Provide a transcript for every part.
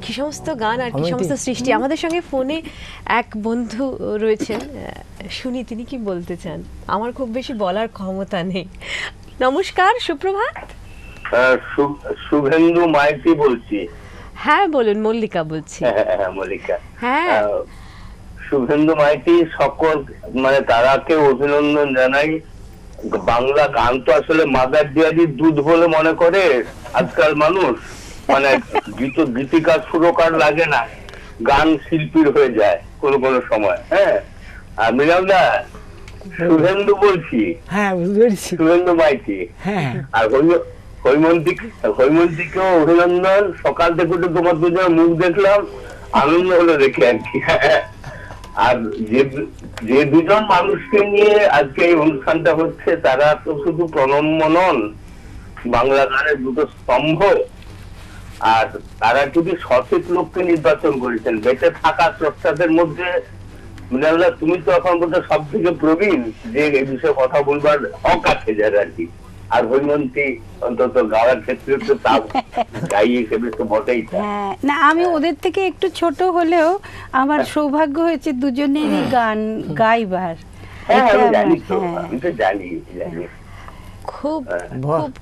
কি সমস্ত গান আর কি সমস্ত সৃষ্টি। আমাদের সঙ্গে ফোনে এক বন্ধু রয়েছেন, শুনি তিনি কি বলতে চান। আমার খুব বেশি বলার ক্ষমতা নেই। নমস্কার, সুপ্রভাত। শুভেন্দু মাইতি বলছি। হ্যাঁ বলুন। মল্লিকা বলছি। হ্যাঁ মল্লিকা। হ্যাঁ শুভেন্দু মাইতি সকল মানে তারাকে অভিনন্দন জানাই। বাংলা গান তো আসলে মাদার ডেয়ারির দুধ বলে মনে করে আজকাল মানুষ, মানে গীতিকার সুরকার লাগে না, গান শিল্পীর হয়ে যায় কোন কোন সময়। হ্যাঁ, আর মৃণালদা শুভেন্দু বলছি। হ্যাঁ বুঝতে পেরেছি, শুভেন্দু মাইতি। হ্যাঁ আর হৈমন্তীকেও অভিনন্দন। সকাল থেকে তো তোমার দুজনের মুখ দেখলাম, আনন্দ হলো দেখে আর কি। আর যে দুজন মানুষকে নিয়ে আজকে এই অনুষ্ঠানটা হচ্ছে তারা তো শুধু প্রণম্য নন, বাংলা গানের দুটো স্তম্ভ। আর তারা যদি সঠিক লোককে নির্বাচন করেছেন বেঁচে থাকা স্রষ্টাদের মধ্যে। মৃণালদা তুমি তো এখন বলতে সব থেকে প্রবীণ যে এই বিষয়ে কথা বলবার হক আছে যার আর কি। আর হৈমন্তী অন্তত গাওয়ার ক্ষেত্রে তো তা গাই হিসেবে তো বটেই। না, আমি ওদের থেকে একটু ছোট হলেও আমার সৌভাগ্য হয়েছে দুজনেরই গান গাইবার। আমি জানি তো, আমি তো জানি। খুব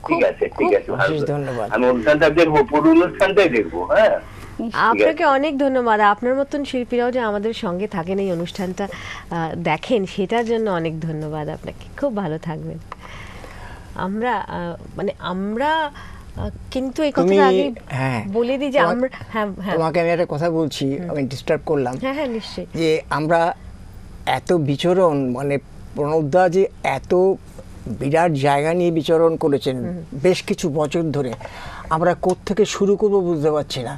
ঠিক আছে, ঠিক আছে, ধন্যবাদ। আমি অনুষ্ঠানটা দেখবো, পুরো অনুষ্ঠানটাই দেখবো। হ্যাঁ, আপনাকে অনেক ধন্যবাদ। আপনার মতন শিল্পীরাও যে আমাদের সঙ্গে থাকেন, এই অনুষ্ঠানটা দেখেন, সেটার জন্য অনেক ধন্যবাদ আপনাকে। খুব ভালো থাকবেন। আমরা কিন্তু এই কথা আগে বলে দিই যে আমরা তোমাকে আমি একটা কথা বলছি, আমি ডিস্টার্ব করলাম। হ্যাঁ নিশ্চয়ই। যে আমরা এত বিচরণ, মানে প্রণবদা যে এত বিরাট জায়গা নিয়ে বিচরণ করেছেন বেশ কিছু বছর ধরে, আমরা কোত্থেকে শুরু করবো বুঝতে পারছি না।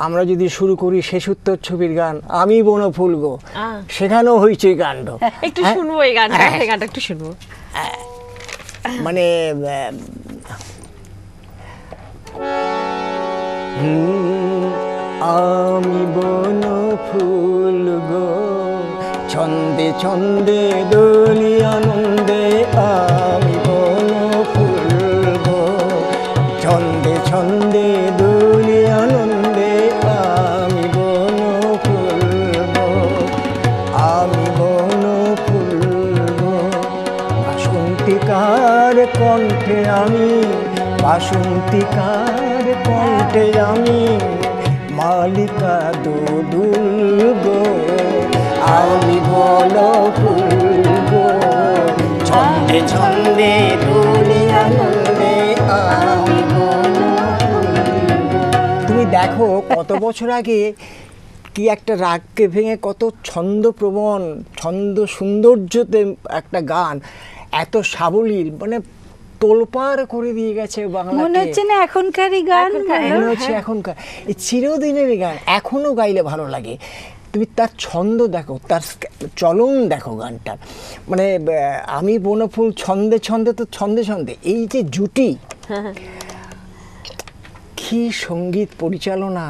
আমরা যদি শুরু করি শেষোত্তর ছবির গান আমি বনফুল গো, সেখানেও হয়েছে কাণ্ড। একটু শুনবো এই গানটা, এই গানটা একটু শুনবো। মানে আমি বনফুল গো, ছন্দে ছন্দে দোলি আনন্দে, আমি বনফুল গো, ছন্দে ছন্দে দোলি আনন্দে, আমি বনফুল গো, আমি বনফুল গো। বাসন্তিকার কণ্ঠে আমি, বাসন্তিকার কণ্ঠে আমি, মালিকা দোদুল গো, আমি বনফুল গো, ছন্দে ছন্দে দোলি আনন্দে, আমি বনফুল। তুমি দেখো কত বছর আগে কি একটা রাগকে ভেঙে কত ছন্দপ্রবণ, ছন্দ সৌন্দর্যতে একটা গান, এত সাবলীল, মানে তোলপাড় করে দিয়ে গেছে বাংলা। মনে হচ্ছে না এখনকারই গান, মনে হচ্ছে এখনকার এই চিরদিনের গান এখনো গাইলে ভালো লাগে। তুমি তার ছন্দ দেখো, তার চলন দেখো গানটার, মানে আমি বনফুল ছন্দে ছন্দে, তো ছন্দে ছন্দে এই যে জুটি, কি সঙ্গীত পরিচালনা,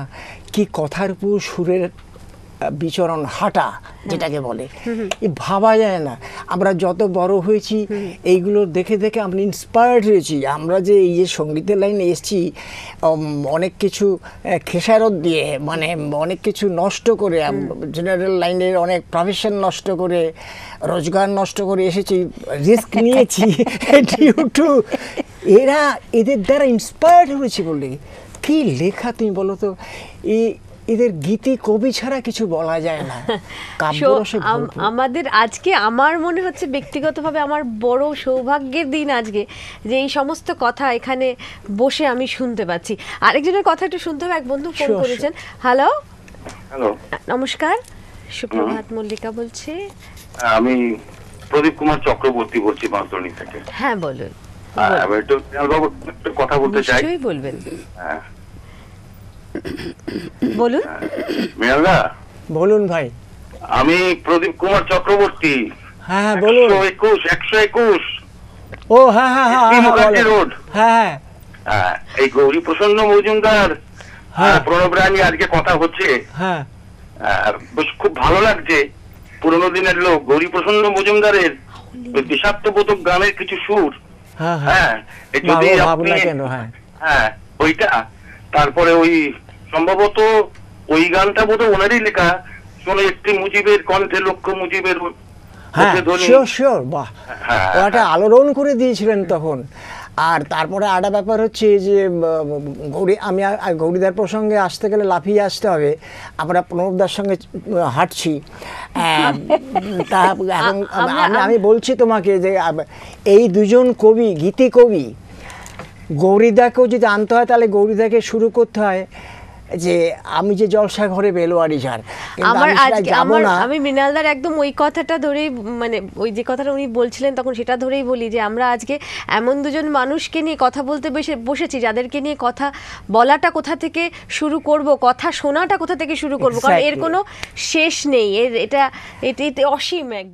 কি কথার উপর সুরের বিচরণ, হাঁটা যেটাকে বলে, ভাবা যায় না। আমরা যত বড় হয়েছি এইগুলো দেখে দেখে আমরা ইন্সপায়ার্ড হয়েছি। আমরা যে এই যে সঙ্গীতের লাইনে এসেছি অনেক কিছু খেসারত দিয়ে, মানে অনেক কিছু নষ্ট করে, জেনারেল লাইনের অনেক প্রফেশন নষ্ট করে, রোজগার নষ্ট করে এসেছি, রিস্ক নিয়েছি। এদের দ্বারা ইন্সপায়ার্ড হয়েছি বলে কি লেখা তুমি বলো তো। এদের গীতি কবি ছাড়া কিছু বলা যায় না। আমাদের আজকে আমার মনে হচ্ছে ব্যক্তিগতভাবে আমার বড় সৌভাগ্যের দিন আজকে, যে এই সমস্ত কথা এখানে বসে আমি শুনতে পাচ্ছি। আরেকজনের কথা একটু শুনতে হবে। এক বন্ধু ফোন করেছেন। হ্যালো, নমস্কার, সুপ্রভাত। মল্লিকা বলছি। আমি প্রদীপ কুমার চক্রবর্তী বলছি বাঁশদ্রোণী থেকে। হ্যাঁ বলুন। কথা বলতে চাই। নিশ্চয়ই বলবেন। বলুন। মৃণালদা বলুন ভাই। আমি প্রদীপ কুমার চক্রবর্তী। হ্যাঁ বলুন। 121। ও হ্যাঁ হ্যাঁ হ্যাঁ রোড। হ্যাঁ হ্যাঁ, এই গৌরী প্রসন্ন মজুমদার, প্রণব রানী আজকে কথা হচ্ছে। হ্যাঁ, বেশ খুব ভালো লাগছে। পুরোনো দিনের লোক গৌরী প্রসন্ন মজুমদারের দেশাত্মবোধক গানের কিছু সুর। হ্যাঁ, যদি আপনি, হ্যাঁ ওইটা, তারপরে ওই সম্ভবত ওই গানটা বোধহয় ওনারই লেখা, শোনো একটি মুজিবের কণ্ঠে লক্ষ মুজিবের হ্যাঁ, প্রতিধ্বনি। শিওর শিওর, বাহ, হ্যাঁ, ওটা আলোড়ন করে দিয়েছিলেন তখন। আর তারপরে আরেকটা ব্যাপার হচ্ছে যে গৌরী, আমি গৌরীদার প্রসঙ্গে আসতে গেলে লাফিয়ে আসতে হবে। আমরা প্রণবদার সঙ্গে হাঁটছি, তা এখন আমি বলছি তোমাকে যে এই দুজন কবি, গীতি কবি, গৌরীদাকেও যদি আনতে হয় তাহলে গৌরীদাকে শুরু করতে হয় যে আমি যে জলসা ঘরে বেলোয়ারি ঝাড়, কিন্তু আমার আমি সেটা আজকে যাবো না। আমি মৃণালদার একদম ওই কথাটা ধরেই, মানে ওই যে কথাটা উনি বলছিলেন তখন সেটা ধরেই বলি যে আমরা আজকে এমন দুজন মানুষকে নিয়ে কথা বলতে বসেছি যাদেরকে নিয়ে কথা বলাটা কোথা থেকে শুরু করব, কথা শোনাটা কোথা থেকে শুরু করব, কারণ এর Exactly. কোনো শেষ নেই, এটা অসীম এক